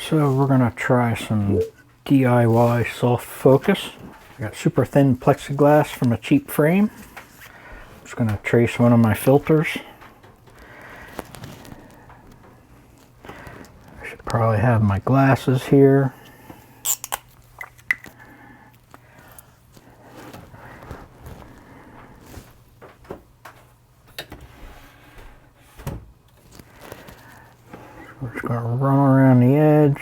So we're going to try some DIY soft focus. I got super thin plexiglass from a cheap frame. I'm just going to trace one of my filters. I should probably have my glasses here. We're just going to run around the edge.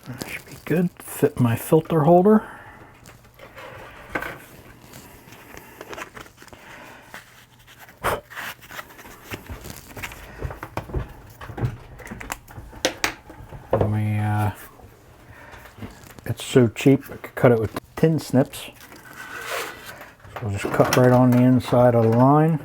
That should be good. Fit my filter holder. It's so cheap I could cut it with tin snips. So we'll just cut right on the inside of the line.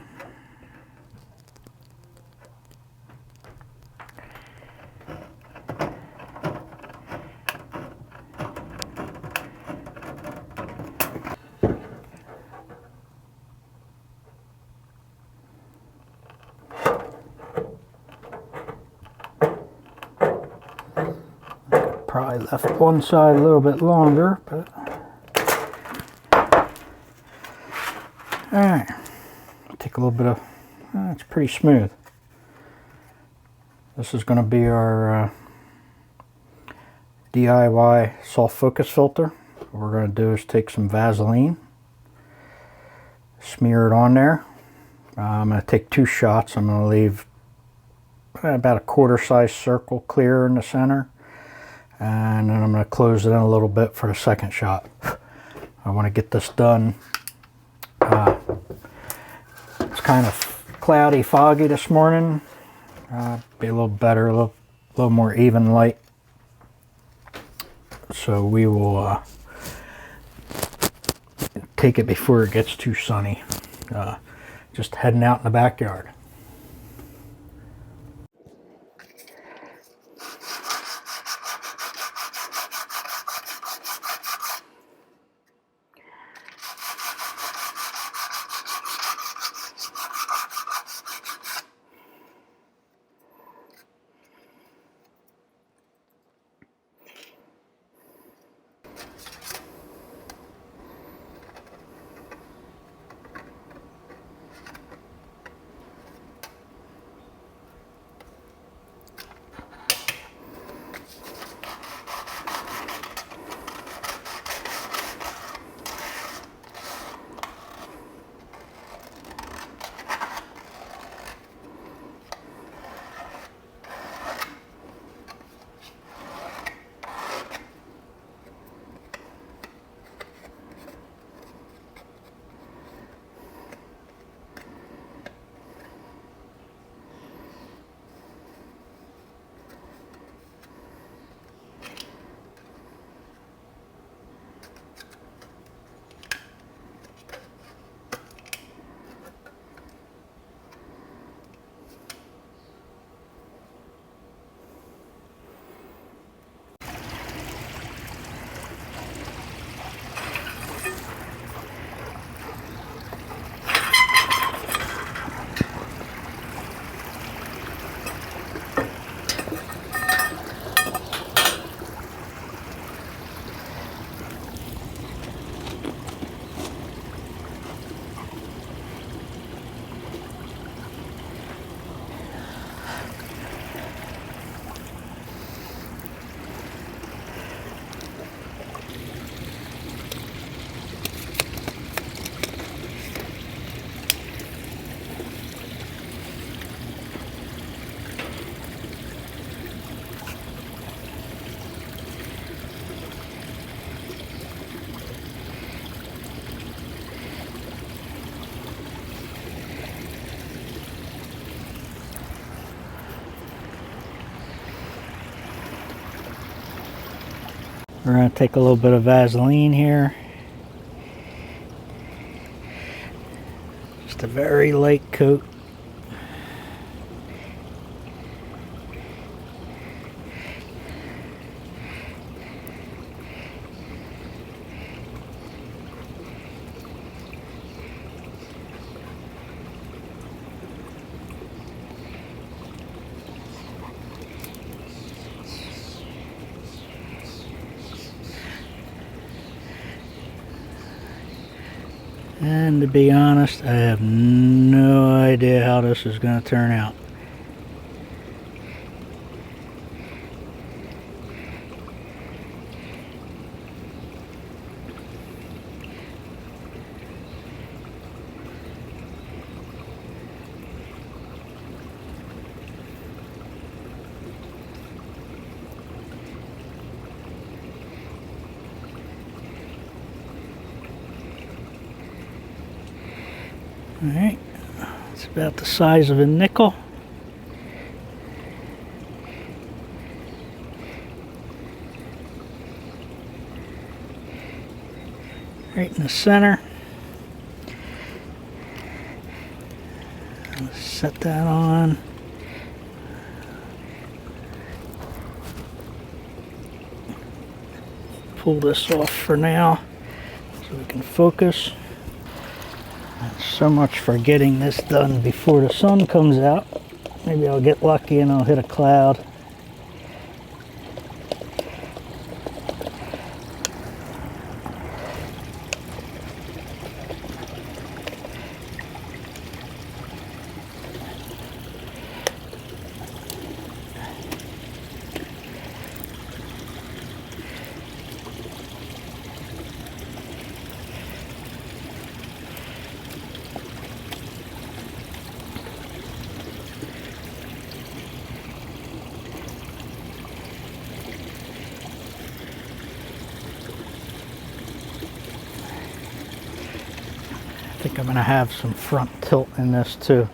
Probably left one side a little bit longer, but alright, take a little bit of, it's pretty smooth. This is going to be our DIY soft focus filter. What we're going to do is take some Vaseline, smear it on there. I'm going to take 2 shots. I'm going to leave about a quarter-size circle clear in the center. And then I'm going to close it in a little bit for the second shot. I want to get this done. It's kind of cloudy, foggy this morning. Be a little better, a little more even light. So we will take it before it gets too sunny. Just heading out in the backyard. We're going to take a little bit of Vaseline here. Just a very light coat. And to be honest, I have no idea how this is going to turn out. Alright, it's about the size of a nickel. Right in the center. Let's set that on. Pull this off for now so we can focus. So much for getting this done before the sun comes out. Maybe I'll get lucky and I'll hit a cloud. I think I'm going to have some front tilt in this too.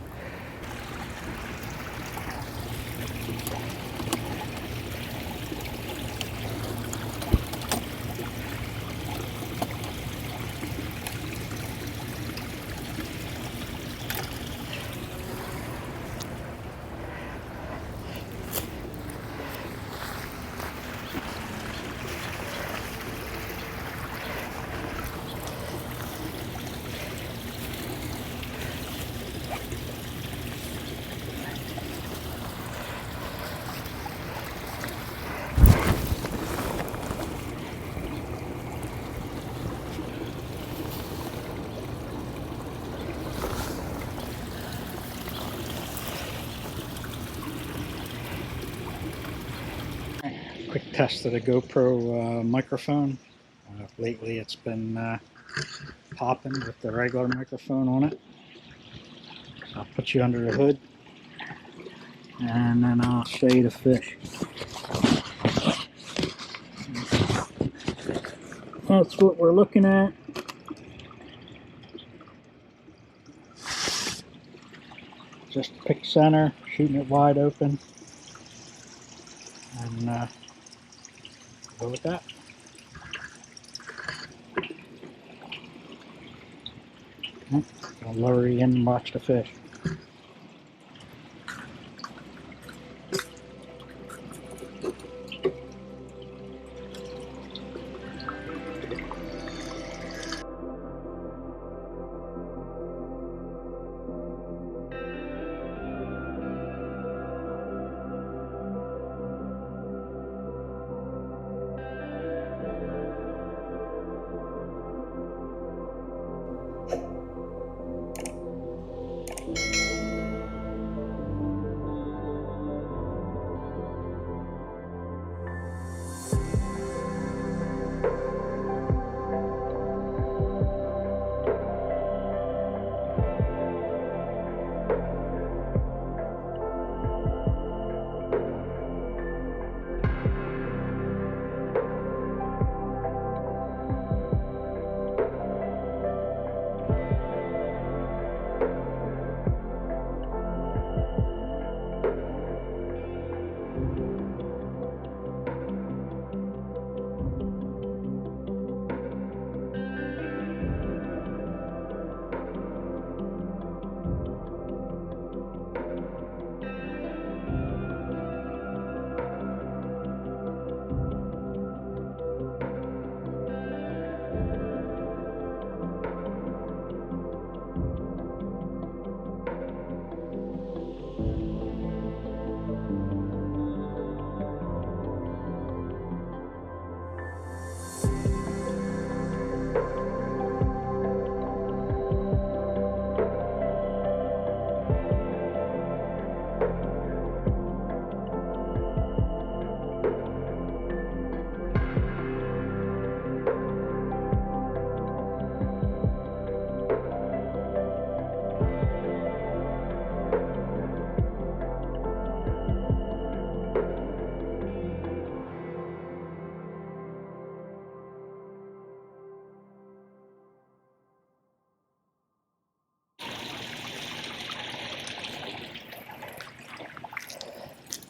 Quick test of the GoPro microphone. Lately it's been popping with the regular microphone on it. So I'll put you under the hood and then I'll show you the fish. That's what we're looking at. Just pick center, shooting it wide open, and go with that. I'll lower you in and watch the fish.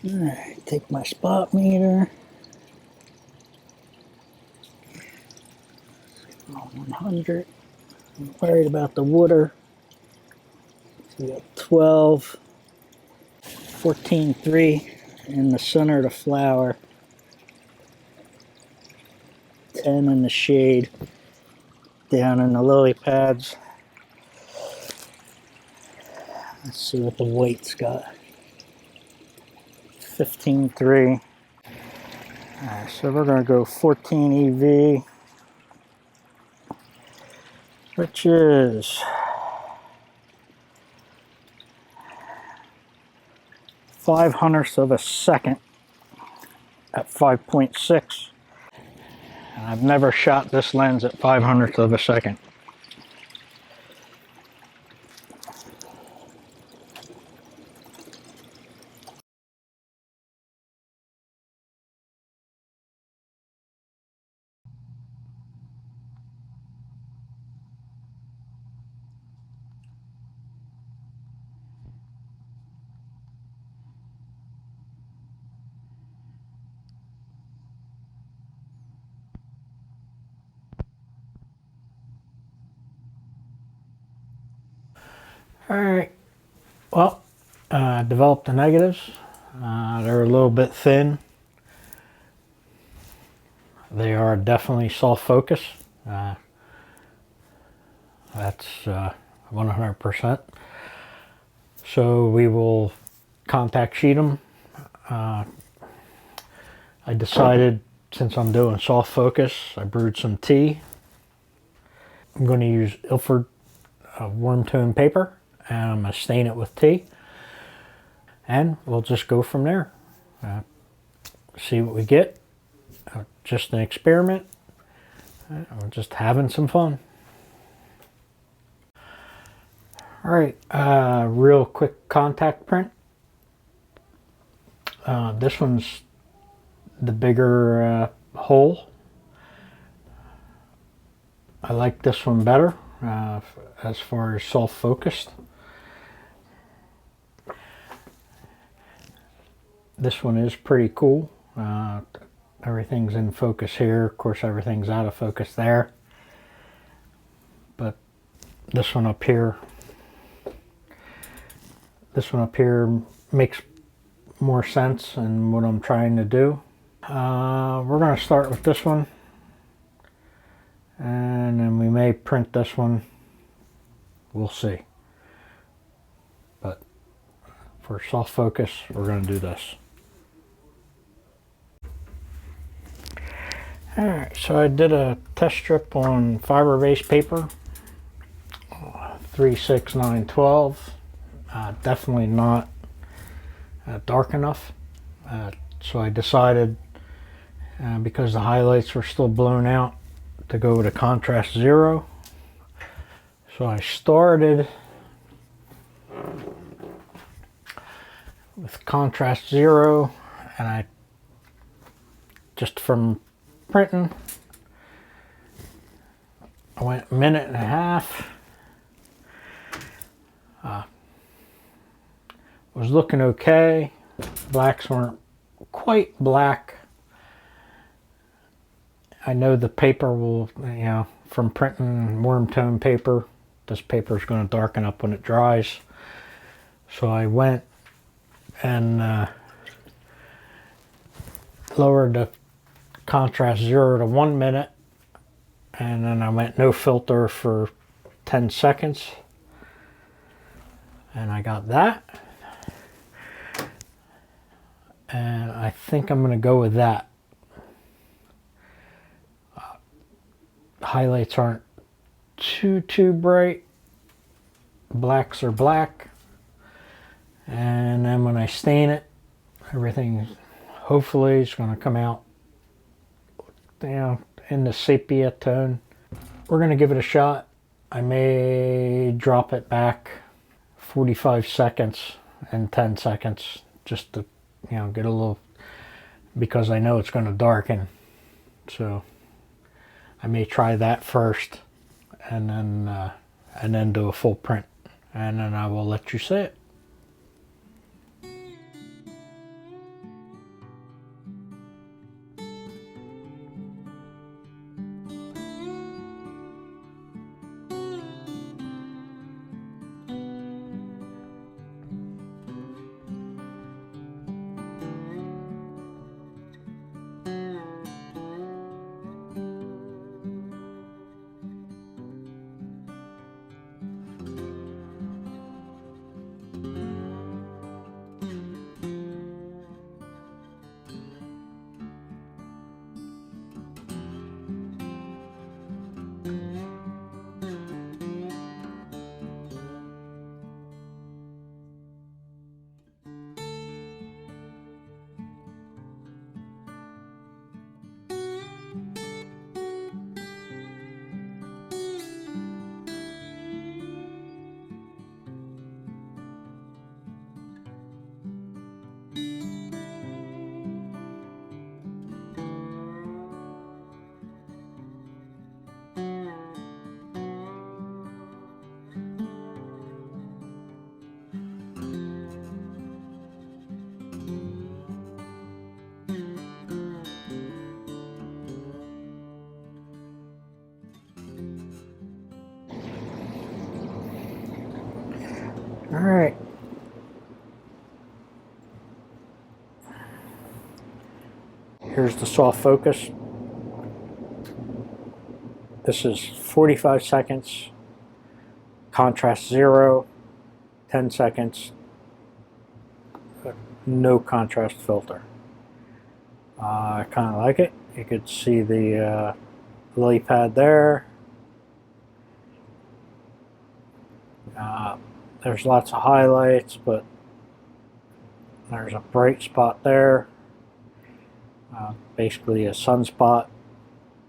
Alright, take my spot meter. 100. I'm worried about the water. So we got 12, 14.3 in the center of the flower, 10 in the shade, down in the lily pads. Let's see what the white's got. 15.3. Alright, so we're going to go 14 EV, which is 0.05 of a second at 5.6. And I've never shot this lens at 0.05 of a second. Alright, well, developed the negatives. They're a little bit thin. They are definitely soft focus. That's 100%. So we will contact sheet them. I decided, since I'm doing soft focus, I brewed some tea. I'm going to use Ilford warm tone paper, and I'm going to stain it with tea. And we'll just go from there. See what we get. Just an experiment. We're just having some fun. Alright, real quick contact print. This one's the bigger hole. I like this one better as far as soft focused. This one is pretty cool. Everything's in focus here. Of course, everything's out of focus there. But this one up here makes more sense in what I'm trying to do. We're going to start with this one, and then we may print this one. We'll see. But for soft focus, we're going to do this. Alright, so I did a test strip on fiber-based paper, 36912. Definitely not dark enough. So I decided, because the highlights were still blown out, to go with a contrast 0. So I started with contrast 0, and I just from printing, I went a minute and a half. Was looking okay. Blacks weren't quite black. I know the paper will, from printing warm tone paper, this paper is going to darken up when it dries. So I went and lowered the contrast 0 to 1 minute, and then I went no filter for 10 seconds, and I got that. And I think I'm going to go with that. Highlights aren't too bright. Blacks are black. And then when I stain it, everything hopefully is going to come out, in the sepia tone. We're going to give it a shot. I may drop it back 45 seconds and 10 seconds just to get a little, because I know it's going to darken. So I may try that first, and then do a full print, and then I will let you see it. All right. Here's the soft focus. This is 45 seconds, contrast 0, 10 seconds, no contrast filter. I kind of like it. You could see the lily pad there. There's lots of highlights, but there's a bright spot there. Basically a sunspot,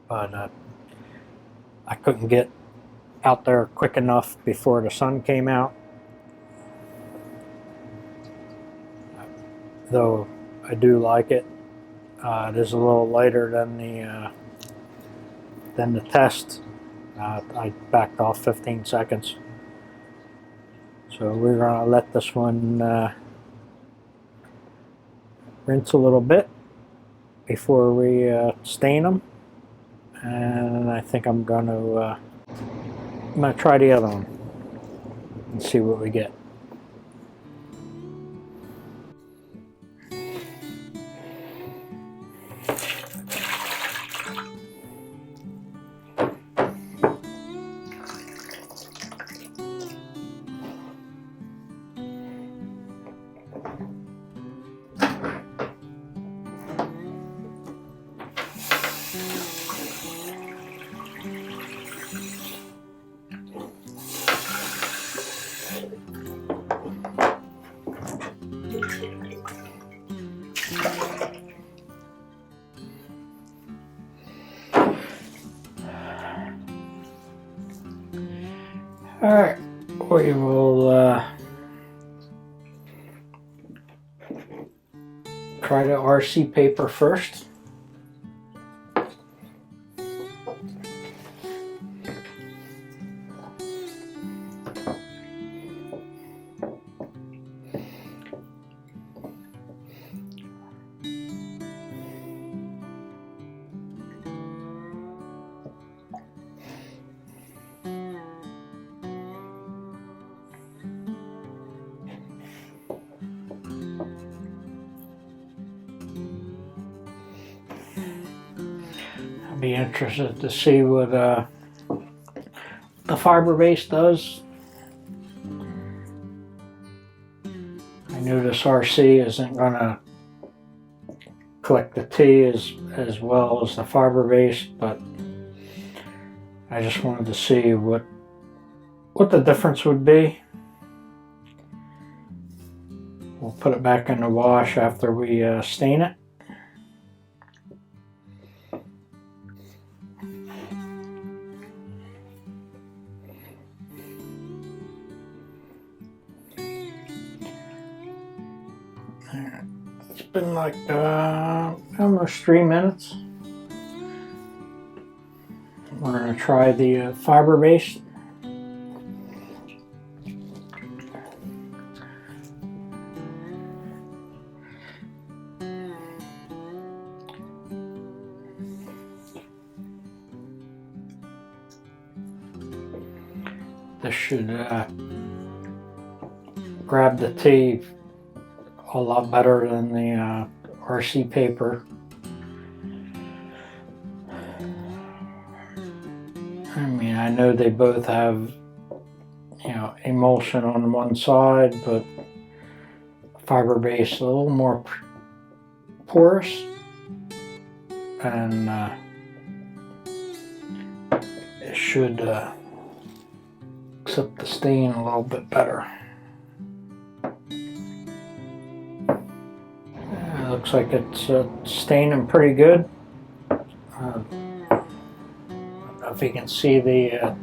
but I couldn't get out there quick enough before the sun came out. Though I do like it. It is a little lighter than the test. I backed off 15 seconds. So we're gonna let this one rinse a little bit before we stain them. And I think I'm gonna try the other one and see what we get. Alright, we will try the RC paper first. I'd be interested to see what the fiber base does. I knew this RC isn't gonna collect the tea as well as the fiber base, but I just wanted to see what the difference would be. We'll put it back in the wash after we stain it. It's been like almost 3 minutes. We're going to try the fiber base. This should grab the tea a lot better than the RC paper. I mean, I know they both have, you know, emulsion on one side, but fiber base a little more porous, and it should accept the stain a little bit better. Looks like it's staining pretty good. I don't know if you can see the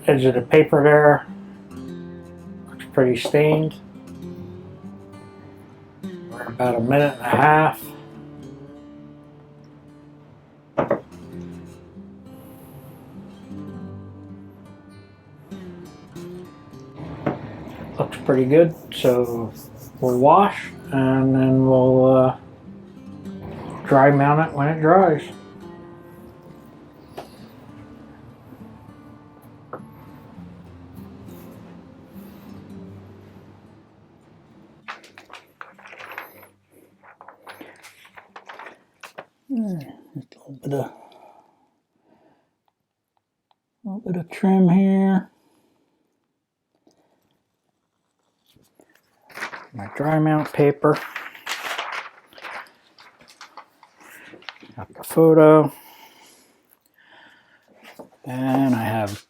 edge of the paper there. Looks pretty stained. We're about 1.5 minutes. Looks pretty good, so we'll wash and then we'll dry mount it when it dries. Just a little bit of trim here. My dry mount paper. Got the photo. And I have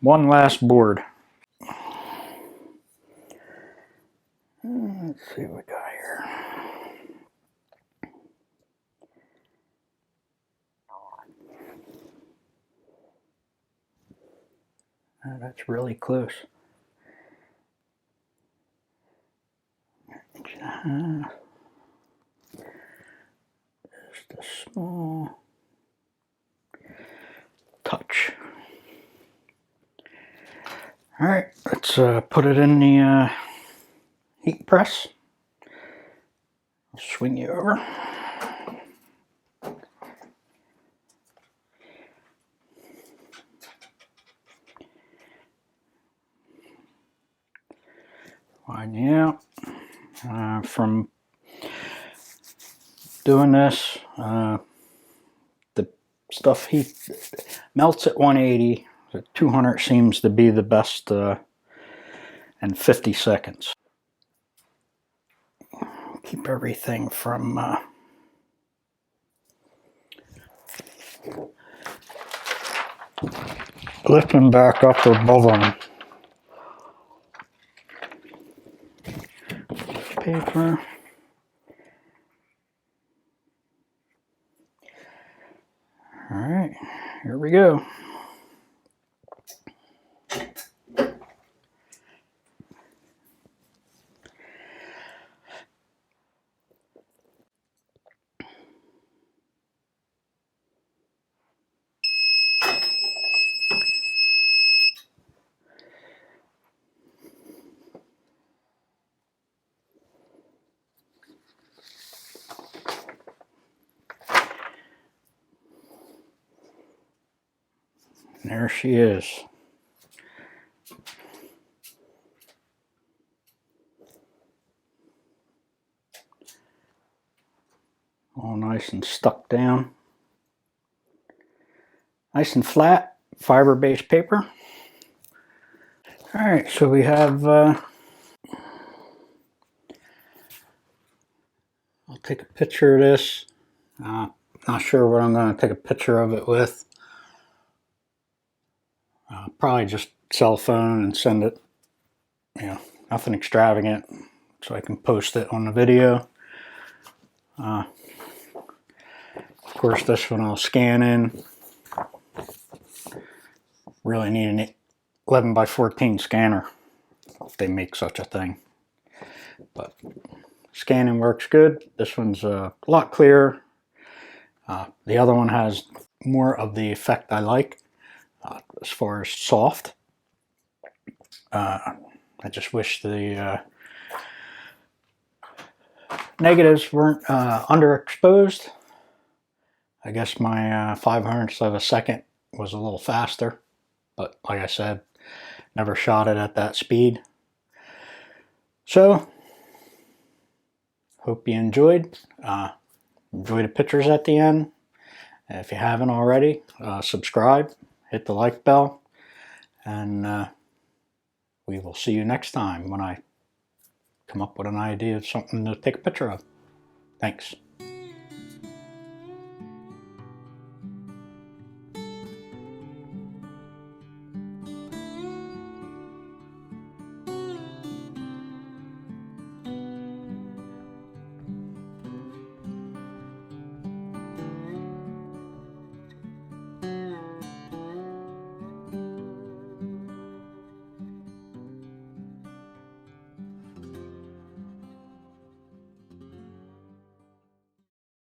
one last board. Let's see what we got here. Oh, that's really close. Just a small touch. All right, let's put it in the heat press. I'll swing you over. Widen you out. From doing this, the stuff melts at 180. 200 seems to be the best in 50 seconds. Keep everything from lifting back up or above them. Paper. All right, here we go. And there she is. All nice and stuck down. Nice and flat, fiber-based paper. All right, so we have, I'll take a picture of this. Not sure what I'm going to take a picture of it with. Probably just cell phone and send it, you know, nothing extravagant, so I can post it on the video. Of course, this one I'll scan in. Really need an 11x14 scanner if they make such a thing. But scanning works good. This one's a lot clearer. The other one has more of the effect I like as far as soft. I just wish the negatives weren't underexposed. I guess my 500ths of a second was a little faster, but like I said, never shot it at that speed. So, hope you enjoyed. Enjoy the pictures at the end. If you haven't already, subscribe, hit the like bell, and we will see you next time when I come up with an idea of something to take a picture of. Thanks.